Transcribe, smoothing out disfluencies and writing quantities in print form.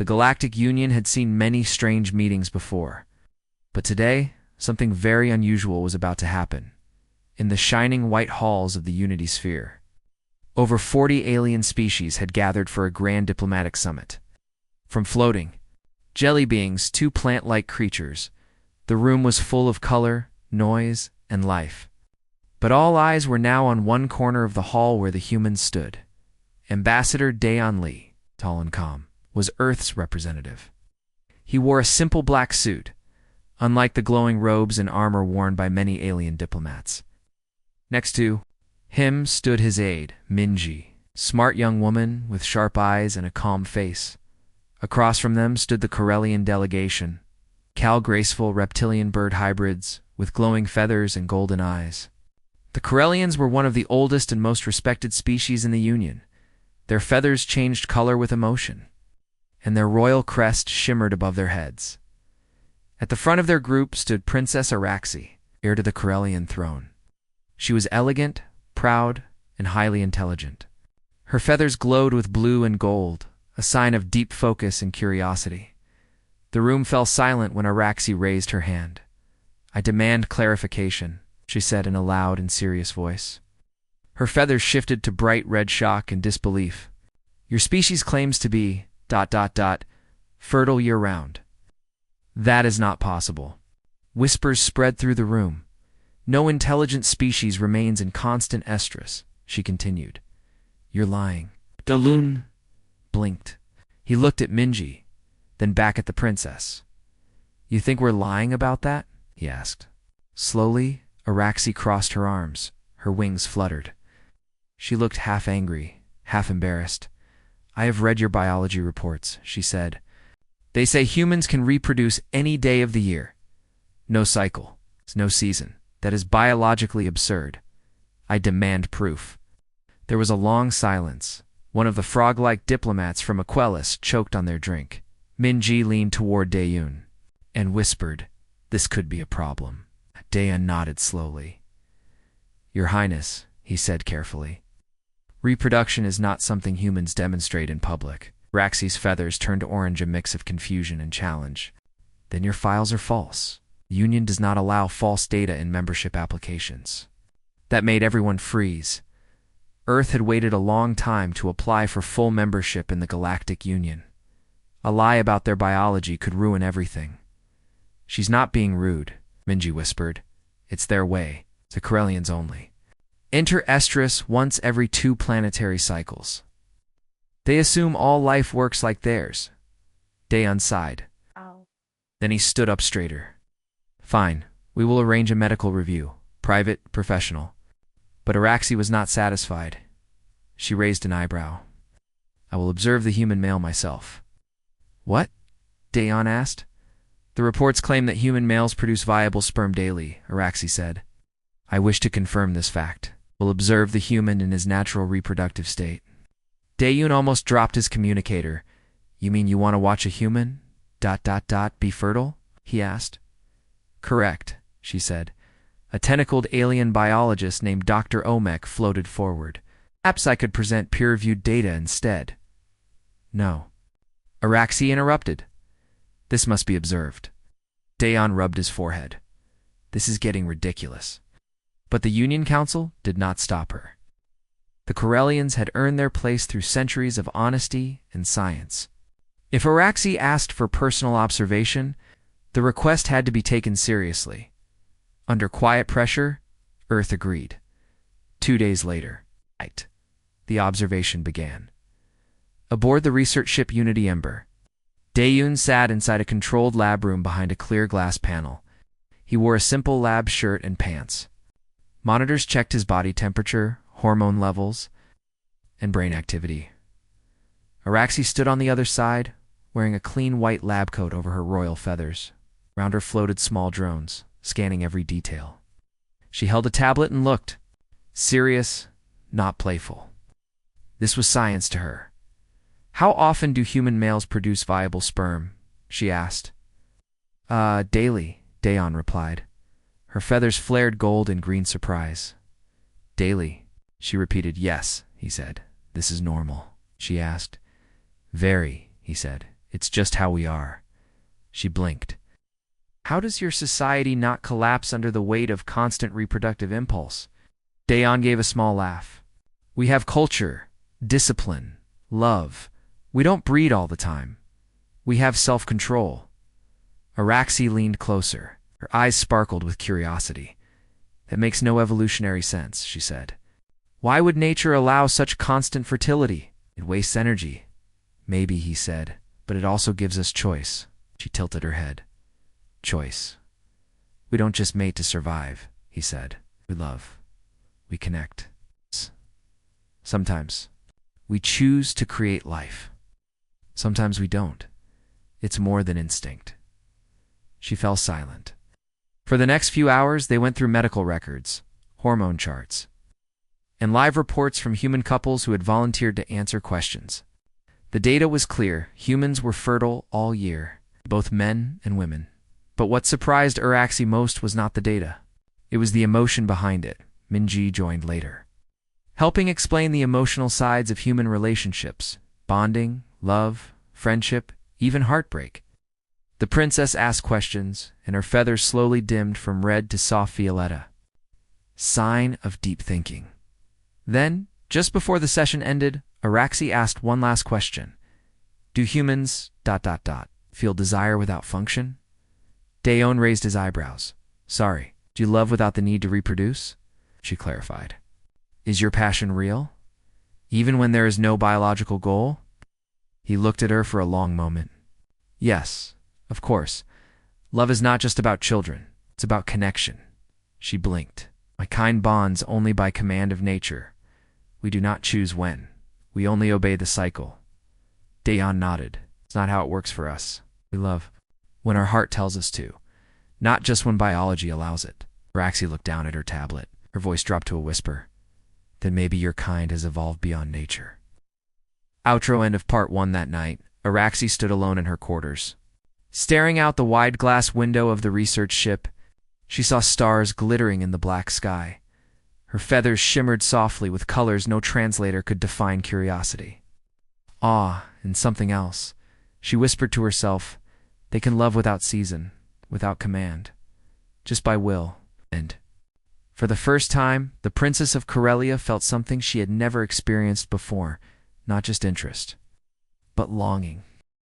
The Galactic Union had seen many strange meetings before, but today, something very unusual was about to happen. In the shining white halls of the Unity Sphere, over 40 alien species had gathered for a grand diplomatic summit. From floating jelly beings to plant-like creatures, the room was full of color, noise, and life. But all eyes were now on one corner of the hall where the humans stood. Ambassador Dayon Lee, tall and calm, was Earth's representative. He wore a simple black suit, unlike the glowing robes and armor worn by many alien diplomats. Next to him stood his aide, Minji, smart young woman with sharp eyes and a calm face. Across from them stood the Corellian delegation, graceful reptilian bird hybrids with glowing feathers and golden eyes. The Corellians were one of the oldest and most respected species in the Union. Their feathers changed color with emotion, and their royal crest shimmered above their heads. At the front of their group stood Princess Araxi, heir to the Corellian throne. She was elegant, proud, and highly intelligent. Her feathers glowed with blue and gold, a sign of deep focus and curiosity. The room fell silent when Araxi raised her hand. "I demand clarification," she said in a loud and serious voice. Her feathers shifted to bright red shock and disbelief. "Your species claims to be ... fertile year-round. That is not possible." Whispers spread through the room. "No intelligent species remains in constant estrus," she continued. "You're lying." Dalun blinked. He looked at Minji, then back at the princess. "You think we're lying about that?" he asked. Slowly, Araxi crossed her arms. Her wings fluttered. She looked half angry, half embarrassed. "I have read your biology reports," she said. "They say humans can reproduce any day of the year. No cycle, no season. That is biologically absurd. I demand proof." There was a long silence. One of the frog-like diplomats from Aquelis choked on their drink. Minji leaned toward Dayon and whispered, "This could be a problem." Dayon nodded slowly. "Your Highness," he said carefully, "reproduction is not something humans demonstrate in public." Raxi's feathers turned orange, a mix of confusion and challenge. "Then your files are false. The Union does not allow false data in membership applications." That made everyone freeze. Earth had waited a long time to apply for full membership in the Galactic Union. A lie about their biology could ruin everything. "She's not being rude," Minji whispered. "It's their way. The Corellians only. Enter estrus once every 2 planetary cycles. They assume all life works like theirs." Dayon sighed. Oh. Then he stood up straighter. "Fine, we will arrange a medical review. Private, professional." But Araxi was not satisfied. She raised an eyebrow. "I will observe the human male myself." "What?" Dayon asked. "The reports claim that human males produce viable sperm daily," Araxi said. "I wish to confirm this fact. We'll observe the human in his natural reproductive state." Dayon almost dropped his communicator. "You mean you want to watch a human ... be fertile?" he asked. "Correct," she said. A tentacled alien biologist named Dr. Omek floated forward. "Perhaps I could present peer-reviewed data instead." "No." Araxi interrupted. "This must be observed." Dayon rubbed his forehead. "This is getting ridiculous." But the Union Council did not stop her. The Corellians had earned their place through centuries of honesty and science. If Araxi asked for personal observation, the request had to be taken seriously. Under quiet pressure, Earth agreed. 2 days later, the observation began. Aboard the research ship Unity Ember, Dayon sat inside a controlled lab room behind a clear glass panel. He wore a simple lab shirt and pants. Monitors checked his body temperature, hormone levels, and brain activity. Araxi stood on the other side, wearing a clean white lab coat over her royal feathers. Round her floated small drones, scanning every detail. She held a tablet and looked. Serious, not playful. This was science to her. "How often do human males produce viable sperm?" she asked. Daily," Dayon replied. Her feathers flared gold in green surprise. "Daily," she repeated. "Yes," he said. "This is normal," she asked. "Very," he said. It's just how we are. She blinked. How does your society not collapse under the weight of constant reproductive impulse? Dayon gave a small laugh. We have culture, discipline, love. We don't breed all the time. We have self-control. Araxi leaned closer. Her eyes sparkled with curiosity. That makes no evolutionary sense, she said. Why would nature allow such constant fertility? It wastes energy. Maybe, he said, but it also gives us choice. She tilted her head. Choice. We don't just mate to survive, he said. We love. We connect. Sometimes we choose to create life. Sometimes we don't. It's more than instinct. She fell silent. For the next few hours, they went through medical records, hormone charts, and live reports from human couples who had volunteered to answer questions. The data was clear. Humans were fertile all year, both men and women. But what surprised Araxi most was not the data. It was the emotion behind it. Minji joined later, helping explain the emotional sides of human relationships, bonding, love, friendship, even heartbreak. The princess asked questions, and her feathers slowly dimmed from red to soft violetta. Sign of deep thinking. Then, just before the session ended, Araxi asked one last question. Do humans... feel desire without function? Dayon raised his eyebrows. Sorry, do you love without the need to reproduce? She clarified. Is your passion real? Even when there is no biological goal? He looked at her for a long moment. Yes, of course. Love is not just about children. It's about connection. She blinked. My kind bonds only by command of nature. We do not choose when. We only obey the cycle. Dayon nodded. It's not how it works for us. We love when our heart tells us to, not just when biology allows it. Araxi looked down at her tablet. Her voice dropped to a whisper. Then maybe your kind has evolved beyond nature. Outro end of part 1 that night. Araxi stood alone in her quarters. Staring out the wide glass window of the research ship, she saw stars glittering in the black sky. Her feathers shimmered softly with colors no translator could define curiosity. Awe and something else. She whispered to herself, they can love without season, without command, just by will. And for the first time, the princess of Corellia felt something she had never experienced before, not just interest, but longing.